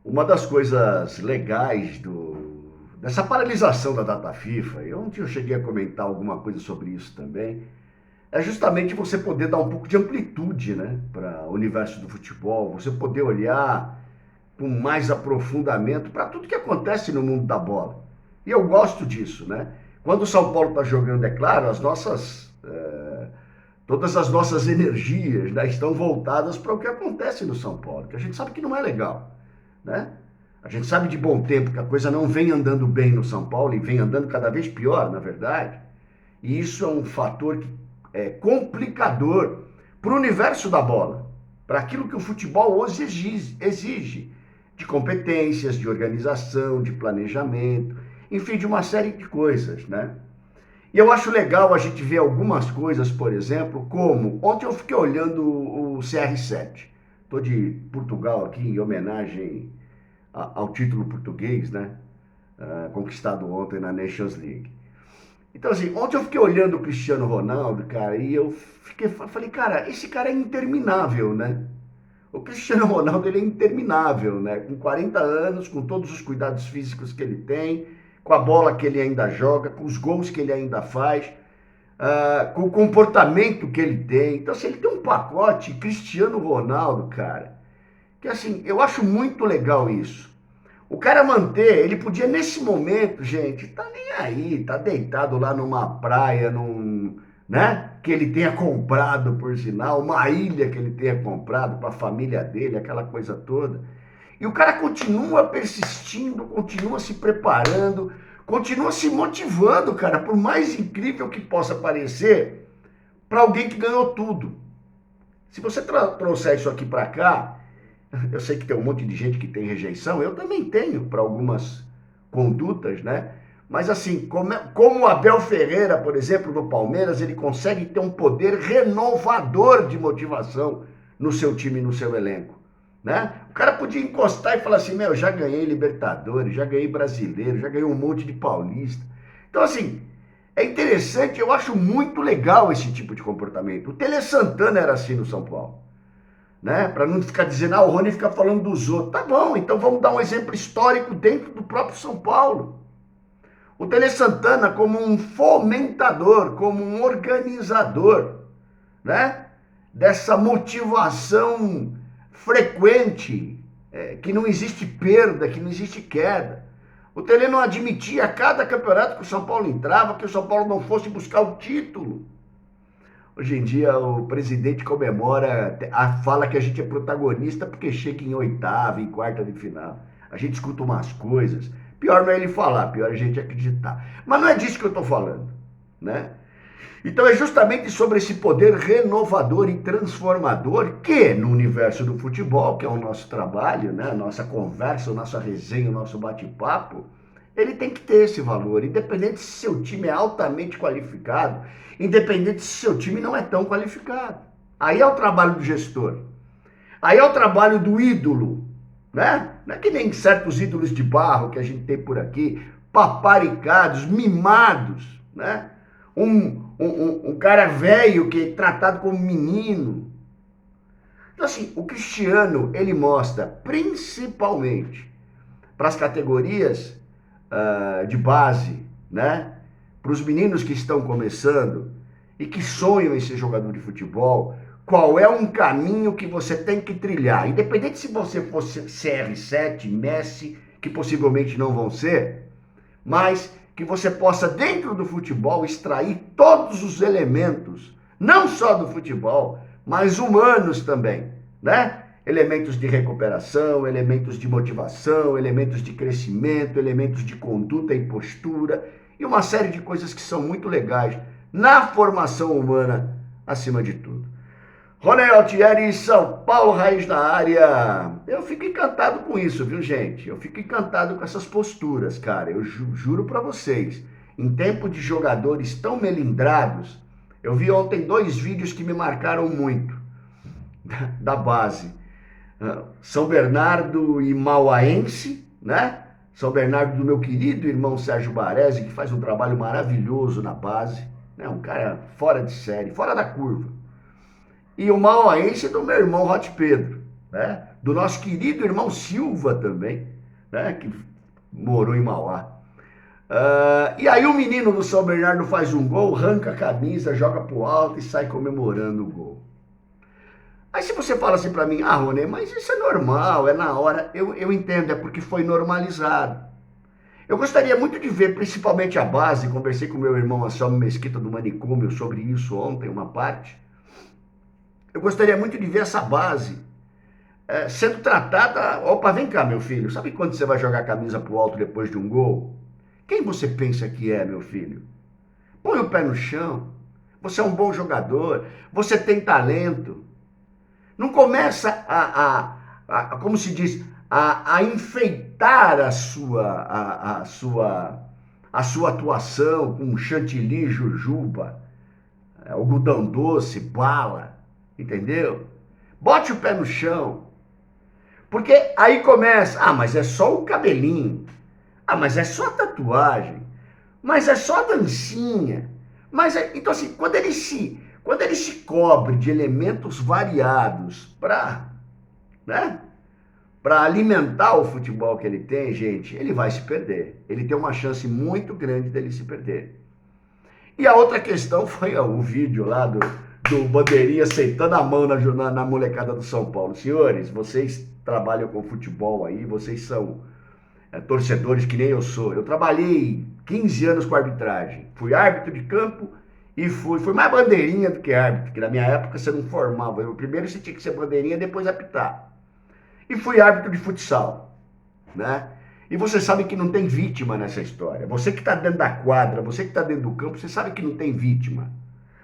Uma das coisas legais dessa paralisação da data FIFA, e ontem eu cheguei a comentar alguma coisa sobre isso também, é justamente você poder dar um pouco de amplitude, né, para o universo do futebol, você poder olhar com mais aprofundamento para tudo que acontece no mundo da bola. E eu gosto disso, né? Quando o São Paulo está jogando, é claro, todas as nossas energias, né, estão voltadas para o que acontece no São Paulo, que a gente sabe que não é legal, né? A gente sabe de bom tempo que a coisa não vem andando bem no São Paulo e vem andando cada vez pior, na verdade. E isso é um fator que é complicador para o universo da bola, para aquilo que o futebol hoje exige de competências, de organização, de planejamento, enfim, de uma série de coisas, né? E eu acho legal a gente ver algumas coisas, por exemplo, como ontem eu fiquei olhando o CR7. Estou de Portugal aqui em homenagem ao título português, né? Conquistado ontem na Nations League. Então, assim, ontem eu fiquei olhando o Cristiano Ronaldo, cara, e falei, cara, esse cara é interminável, né? O Cristiano Ronaldo, ele é interminável, né? Com 40 anos, com todos os cuidados físicos que ele tem, com a bola que ele ainda joga, com os gols que ele ainda faz, com o comportamento que ele tem. Então, assim, ele tem um pacote Cristiano Ronaldo, cara, que assim, eu acho muito legal isso. O cara manter, ele podia nesse momento, gente, tá nem aí, tá deitado lá numa praia, né? Que ele tenha comprado, por sinal, uma ilha que ele tenha comprado para a família dele, aquela coisa toda. E o cara continua persistindo, continua se preparando, continua se motivando, cara, por mais incrível que possa parecer, para alguém que ganhou tudo. Se você trouxer isso aqui para cá, eu sei que tem um monte de gente que tem rejeição, eu também tenho para algumas condutas, né? Mas assim, como o Abel Ferreira, por exemplo, do Palmeiras, ele consegue ter um poder renovador de motivação no seu time, no seu elenco, né? O cara podia encostar e falar assim, meu, já ganhei Libertadores, já ganhei Brasileiro, já ganhei um monte de Paulista. Então assim, é interessante, eu acho muito legal esse tipo de comportamento. O Tele Santana era assim no São Paulo, né? Para não ficar dizendo, o Rony fica falando dos outros. Tá bom, então vamos dar um exemplo histórico dentro do próprio São Paulo. O Tele Santana como um fomentador, como um organizador, né? Dessa motivação frequente, que não existe perda, que não existe queda. O Tele não admitia a cada campeonato que o São Paulo entrava que o São Paulo não fosse buscar o título. Hoje em dia o presidente comemora, fala que a gente é protagonista porque chega em oitava, em quarta de final. A gente escuta umas coisas. Pior não é ele falar, pior é a gente acreditar. Mas não é disso que eu estou falando, né? Então é justamente sobre esse poder renovador e transformador que no universo do futebol, que é o nosso trabalho, né, a nossa conversa, a nossa resenha, o nosso bate-papo, ele tem que ter esse valor, independente se seu time é altamente qualificado, independente se seu time não é tão qualificado. Aí é o trabalho do gestor. Aí é o trabalho do ídolo, né? Não é que nem certos ídolos de barro que a gente tem por aqui, paparicados, mimados, né? Um cara velho que é tratado como menino. Então, assim, o Cristiano, ele mostra principalmente para as categorias de base, né? Para os meninos que estão começando e que sonham em ser jogador de futebol, qual é um caminho que você tem que trilhar. Independente se você fosse CR7, Messi, que possivelmente não vão ser, mas que você possa, dentro do futebol, extrair todos os elementos, não só do futebol, mas humanos também, né? Elementos de recuperação, elementos de motivação, elementos de crescimento, elementos de conduta e postura, e uma série de coisas que são muito legais na formação humana, acima de tudo. Rony Altieri, São Paulo, Raiz na área. Eu fico encantado com isso, viu, gente? Eu fico encantado com essas posturas, cara. Eu juro pra vocês. Em tempo de jogadores tão melindrados, eu vi ontem 2 vídeos que me marcaram muito da base. São Bernardo e Mauaense, né? São Bernardo do meu querido irmão Sérgio Baresi, que faz um trabalho maravilhoso na base, né? Um cara fora de série, fora da curva. E o Mauaense do meu irmão Hot Pedro, né? do nosso querido irmão Silva também, né, que morou em Mauá. E aí o menino do São Bernardo faz um gol, arranca a camisa, joga pro alto e sai comemorando o gol. Aí se você fala assim para mim, Rony, mas isso é normal, é na hora, eu entendo, é porque foi normalizado. Eu gostaria muito de ver, principalmente a base, conversei com meu irmão Anselmo Mesquita do Manicômio sobre isso ontem, uma parte. Eu gostaria muito de ver essa base sendo tratada. Opa, vem cá, meu filho, sabe quando você vai jogar a camisa pro alto depois de um gol? Quem você pensa que é, meu filho? Põe o pé no chão, você é um bom jogador, você tem talento. Não começa como se diz, a enfeitar a sua atuação com chantilly, jujuba, algodão doce, bala, entendeu? Bote o pé no chão, porque aí começa, mas é só o cabelinho, mas é só a tatuagem, mas é só a dancinha, então assim, quando ele se cobre de elementos variados né, para alimentar o futebol que ele tem, gente, ele vai se perder. Ele tem uma chance muito grande dele se perder. E a outra questão foi o vídeo lá do Bandeirinha aceitando a mão na molecada do São Paulo. Senhores, vocês trabalham com futebol aí, vocês são torcedores que nem eu sou. Eu trabalhei 15 anos com arbitragem. Fui árbitro de campo e fui mais bandeirinha do que árbitro, que na minha época você não formava. Primeiro você tinha que ser bandeirinha, depois apitar. E fui árbitro de futsal, né? E você sabe que não tem vítima nessa história. Você que está dentro da quadra, você que está dentro do campo, você sabe que não tem vítima.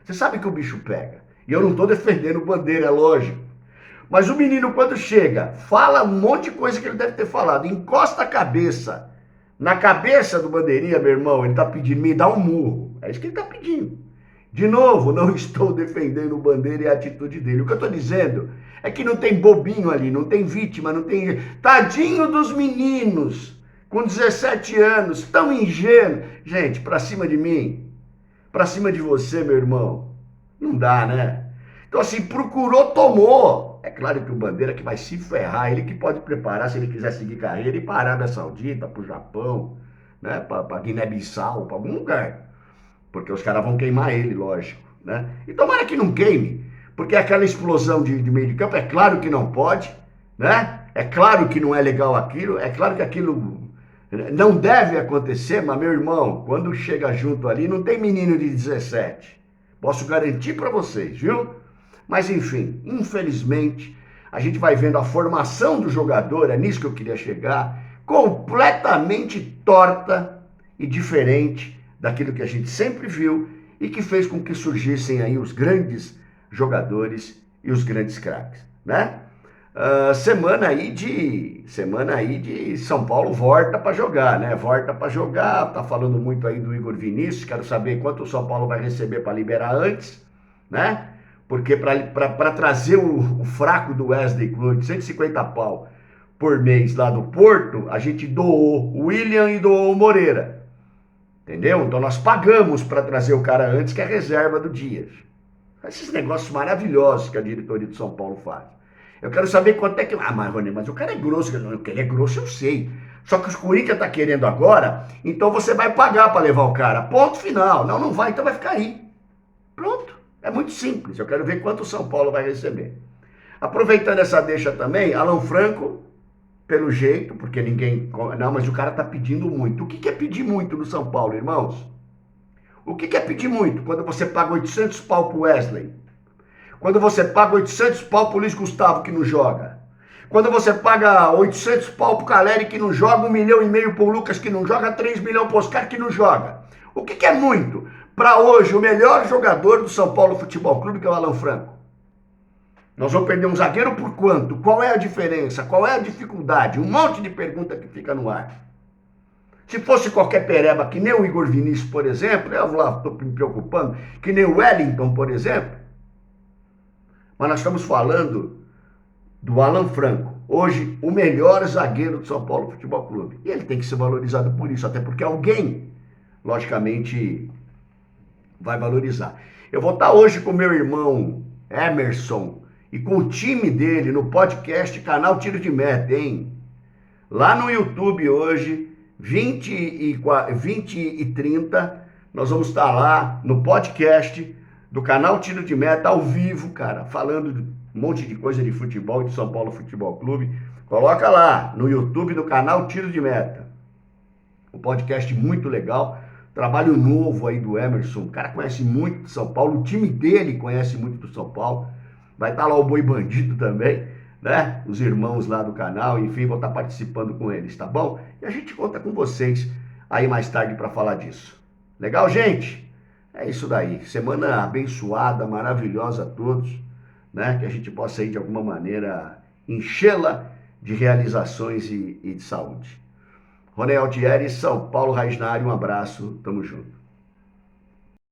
Você sabe que o bicho pega. E eu não estou defendendo o Bandeira, é lógico. Mas o menino, quando chega, fala um monte de coisa que ele deve ter falado. Encosta a cabeça na cabeça do Bandeirinha, meu irmão. Ele está pedindo, me dá um murro. É isso que ele está pedindo. De novo, não estou defendendo o Bandeira e a atitude dele. O que eu estou dizendo é que não tem bobinho ali, não tem vítima, não tem... Tadinho dos meninos, com 17 anos, tão ingênuos. Gente, pra cima de mim, pra cima de você, meu irmão, não dá, né? Então assim, procurou, tomou. É claro que o Bandeira que vai se ferrar, ele que pode preparar, se ele quiser seguir carreira, ir para a Arábia Saudita, para o Japão, né? Para Guiné-Bissau, para algum lugar. Porque os caras vão queimar ele, lógico, né? E tomara que não queime, porque aquela explosão de meio de campo, é claro que não pode, né? É claro que não é legal aquilo, é claro que aquilo não deve acontecer, mas, meu irmão, quando chega junto ali, não tem menino de 17. Posso garantir para vocês, viu? Mas, enfim, infelizmente, a gente vai vendo a formação do jogador, é nisso que eu queria chegar, completamente torta e diferente daquilo que a gente sempre viu e que fez com que surgissem aí os grandes jogadores e os grandes craques, né? Semana aí de São Paulo volta para jogar, né? Volta para jogar, tá falando muito aí do Igor Vinícius, quero saber quanto o São Paulo vai receber para liberar antes, né? Porque para trazer o fraco do Wesley Clube, 150 pau por mês lá do Porto, a gente doou o William e doou o Moreira. Entendeu? Então nós pagamos para trazer o cara antes, que é a reserva do Dias. Esses negócios maravilhosos que a diretoria de São Paulo faz. Eu quero saber quanto é que... mas Rony, mas o cara é grosso. Que ele é grosso, eu sei. Só que os Corinthians tá querendo agora, então você vai pagar para levar o cara. Ponto final. Não vai, então vai ficar aí. Pronto. É muito simples. Eu quero ver quanto o São Paulo vai receber. Aproveitando essa deixa também, Alan Franco, pelo jeito, porque ninguém... Não, mas o cara tá pedindo muito. O que é pedir muito no São Paulo, irmãos? O que é pedir muito? Quando você paga 800 pau pro Wesley. Quando você paga 800 pau pro Luiz Gustavo, que não joga. Quando você paga 800 pau pro Caleri, que não joga, 1,5 milhão pro Lucas, que não joga, 3 milhões pro Oscar, que não joga. O que é muito? Para hoje, o melhor jogador do São Paulo Futebol Clube, que é o Alan Franco. Nós vamos perder um zagueiro por quanto? Qual é a diferença? Qual é a dificuldade? Um monte de pergunta que fica no ar. Se fosse qualquer pereba, que nem o Igor Vinícius, por exemplo, eu lá estou me preocupando, que nem o Wellington, por exemplo, mas nós estamos falando do Alan Franco, hoje o melhor zagueiro do São Paulo Futebol Clube. E ele tem que ser valorizado por isso, até porque alguém, logicamente, vai valorizar. Eu vou estar hoje com meu irmão Emerson e com o time dele no podcast Canal Tiro de Meta, hein? Lá no YouTube hoje, 20 e 30, nós vamos estar lá no podcast do Canal Tiro de Meta, ao vivo, cara, falando de um monte de coisa de futebol e de São Paulo Futebol Clube. Coloca lá no YouTube do Canal Tiro de Meta. Um podcast muito legal. Trabalho novo aí do Emerson. O cara conhece muito de São Paulo. O time dele conhece muito do São Paulo. Vai estar lá o Boi Bandido também, né? Os irmãos lá do canal. Enfim, vou estar participando com eles, tá bom? E a gente conta com vocês aí mais tarde para falar disso. Legal, gente? É isso daí. Semana abençoada, maravilhosa a todos, né? Que a gente possa aí de alguma maneira enchê-la de realizações e de saúde. Ronel Thierry, São Paulo Raiznari, um abraço, tamo junto.